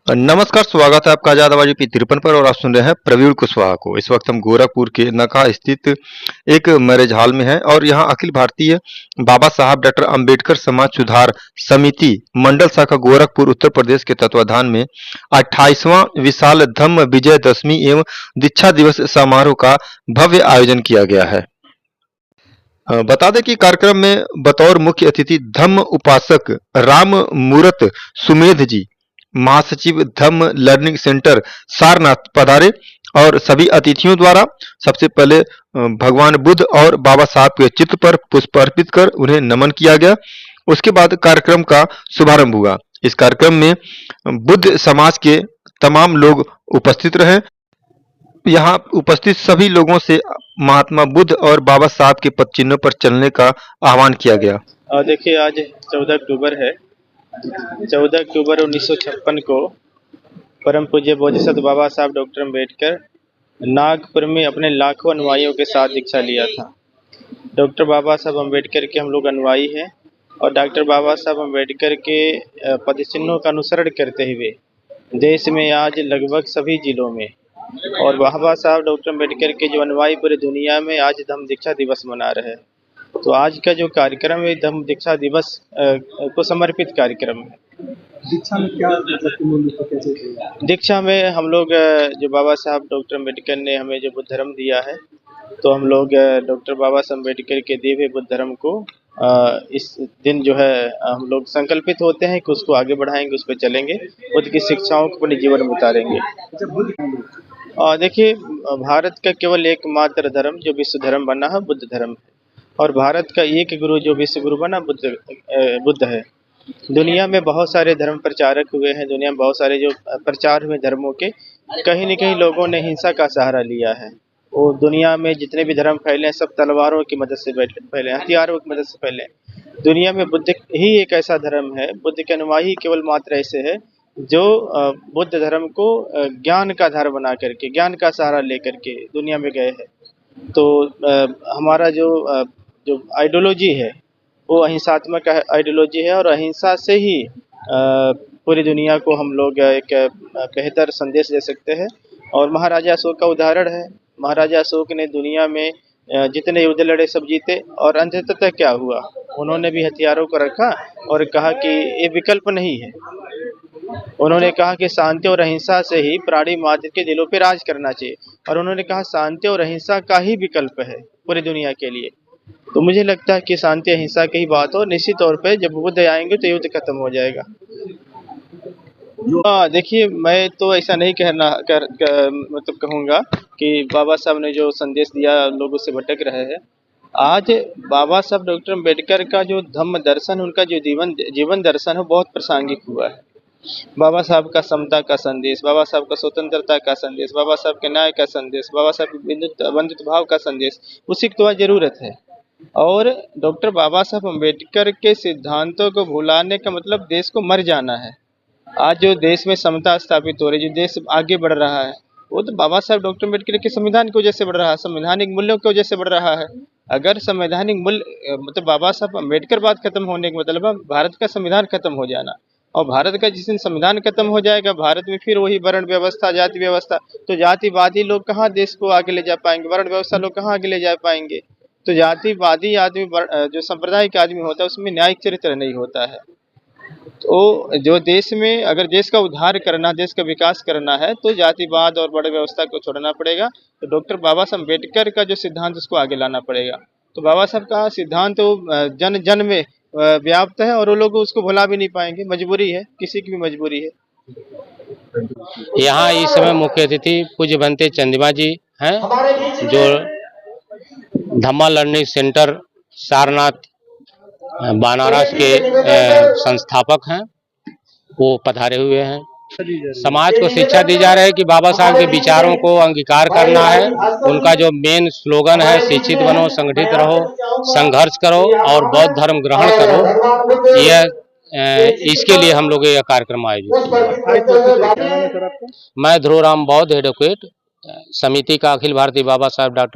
नमस्कार, स्वागत है आपका आजाद आवाज़ यूपी 53 पर और आप सुन रहे हैं प्रवीण कुशवाहा को। इस वक्त हम गोरखपुर के नखा स्थित एक मैरिज हॉल में हैं और यहाँ अखिल भारतीय बाबा साहब डॉक्टर अंबेडकर समाज सुधार समिति मंडल शाखा गोरखपुर उत्तर प्रदेश के तत्वाधान में 28वां विशाल धम्म विजय दशमी एवं दीक्षा दिवस समारोह का भव्य आयोजन किया गया है। बता दें कि कार्यक्रम में बतौर मुख्य अतिथि धम्म उपासक राम मूरत सुमेध जी, महासचिव धम्म लर्निंग सेंटर सारनाथ पधारे और सभी अतिथियों द्वारा सबसे पहले भगवान बुद्ध और बाबा साहब के चित्र पर पुष्प अर्पित कर उन्हें नमन किया गया। उसके बाद कार्यक्रम का शुभारंभ हुआ। इस कार्यक्रम में बुद्ध समाज के तमाम लोग उपस्थित रहे। यहाँ उपस्थित सभी लोगों से महात्मा बुद्ध और बाबा साहब के पद चिन्हों पर चलने का आह्वान किया गया। देखिए, आज 14 अक्टूबर है। 14 अक्टूबर 1956 को परम पूज्य बोधिसत्व बाबा साहब डॉक्टर अम्बेडकर नागपुर में अपने लाखों अनुयायियों के साथ दीक्षा लिया था। डॉक्टर बाबा साहब अम्बेडकर के हम लोग अनुयायी हैं और डॉक्टर बाबा साहब अम्बेडकर के पदचिन्हों का अनुसरण करते हुए देश में आज लगभग सभी जिलों में और बाबा साहब डॉक्टर अम्बेडकर के जो अनुयायी पूरी दुनिया में आज धम्म दीक्षा दिवस मना रहे हैं। तो आज का जो कार्यक्रम है धम्म दीक्षा दिवस को समर्पित कार्यक्रम है। दीक्षा में क्या मतलब दीक्षा में हम लोग जो बाबा साहब डॉक्टर अम्बेडकर ने हमें जो बुद्ध धर्म दिया है, तो हम लोग डॉक्टर बाबा साहब अम्बेडकर के दिए हुए बुद्ध धर्म को इस दिन जो है हम लोग संकल्पित होते हैं कि उसको आगे बढ़ाएंगे, उस पर चलेंगे, बुद्ध की शिक्षाओं को अपने जीवन में उतारेंगे। देखिए, भारत का केवल एकमात्र धर्म जो विश्व धर्म बना है बुद्ध धर्म है और भारत का एक गुरु जो विश्व गुरु बना बुद्ध है। दुनिया में बहुत सारे धर्म प्रचारक हुए हैं, दुनिया में बहुत सारे जो प्रचार हुए धर्मों के, कहीं न कहीं लोगों ने हिंसा का सहारा लिया है। वो दुनिया में जितने भी धर्म फैले हैं सब तलवारों की मदद से फैले, हथियारों की मदद से फैले। दुनिया में बुद्ध ही एक ऐसा धर्म है, बुद्ध के अनुयायी केवल मात्र ऐसे है जो बुद्ध धर्म को ज्ञान का आधार बना करके, ज्ञान का सहारा लेकर के दुनिया में गए हैं। तो हमारा जो आइडियोलॉजी है वो अहिंसात्मक आइडियोलॉजी है और अहिंसा से ही पूरी दुनिया को हम लोग एक बेहतर संदेश दे सकते हैं। और महाराजा अशोक का उदाहरण है। महाराजा अशोक ने दुनिया में जितने युद्ध लड़े सब जीते और अंततः क्या हुआ, उन्होंने भी हथियारों को रखा और कहा कि ये विकल्प नहीं है। उन्होंने कहा कि शांति और अहिंसा से ही प्राणी मात्र के दिलों पे राज करना चाहिए और उन्होंने कहा शांति और अहिंसा का ही विकल्प है पूरी दुनिया के लिए। तो मुझे लगता है कि शांति अहिंसा की ही बात हो, निश्चित तौर पे जब बुद्ध आएंगे तो युद्ध खत्म हो जाएगा। देखिए, मैं तो ऐसा नहीं मतलब कहूँगा कि बाबा साहब ने जो संदेश दिया लोग उससे भटक रहे हैं। आज बाबा साहब डॉक्टर अम्बेडकर का जो धम्म दर्शन, उनका जो जीवन दर्शन है बहुत प्रासंगिक हुआ है। बाबा साहब का समता का संदेश, बाबा साहब का स्वतंत्रता का संदेश, बाबा साहब के न्याय का संदेश, बाबा साहब के बंधुत्व भाव का संदेश, उसी की तो जरूरत है। और डॉक्टर बाबा साहब अम्बेडकर के सिद्धांतों को भुलाने का मतलब देश को मर जाना है। आज जो देश में समता स्थापित हो रही है, जो देश आगे बढ़ रहा है, वो तो बाबा साहब डॉक्टर अम्बेडकर के संविधान की वजह से बढ़ रहा है, संवैधानिक मूल्यों की वजह से बढ़ रहा है। अगर संवैधानिक मूल्य मतलब बाबा साहब अम्बेडकर बात खत्म होने का मतलब है भारत का संविधान खत्म हो जाना। और भारत का जिस दिन संविधान खत्म हो जाएगा, भारत में फिर वही वर्ण व्यवस्था, जाति व्यवस्था, तो जातिवादी लोग कहाँ देश को आगे ले जा पाएंगे, वर्ण व्यवस्था लोग कहाँ आगे ले जा पाएंगे। तो जातिवादी आदमी जो सांप्रदायिक आदमी होता है उसमें न्यायिक चरित्र नहीं होता है। तो जो देश में अगर देश का उद्धार करना, देश का विकास करना है तो जातिवाद और वर्ण व्यवस्था को छोड़ना पड़ेगा। तो डॉक्टर बाबा साहब अम्बेडकर का जो सिद्धांत उसको आगे लाना पड़ेगा। तो बाबा साहब का सिद्धांत तो जन जन में व्याप्त है और वो लोग उसको भुला भी नहीं पाएंगे, मजबूरी है, किसी की भी मजबूरी है। यहाँ इस समय मुख्य अतिथि पूज्य बनते चंदिमा जी हैं, जो धम्मा लर्निंग सेंटर सारनाथ बनारस के संस्थापक हैं, वो पधारे हुए हैं। समाज को शिक्षा दी जा रही है कि बाबा साहब के विचारों को अंगीकार करना है। उनका जो मेन स्लोगन है, शिक्षित बनो, संगठित रहो, संघर्ष करो और बौद्ध धर्म ग्रहण करो, यह इसके लिए हम लोग यह कार्यक्रम आयोजित किया। मैं ध्रुव राम बौद्ध, एडवोकेट, समिति का अखिल भारतीय बाबा साहब डॉक्टर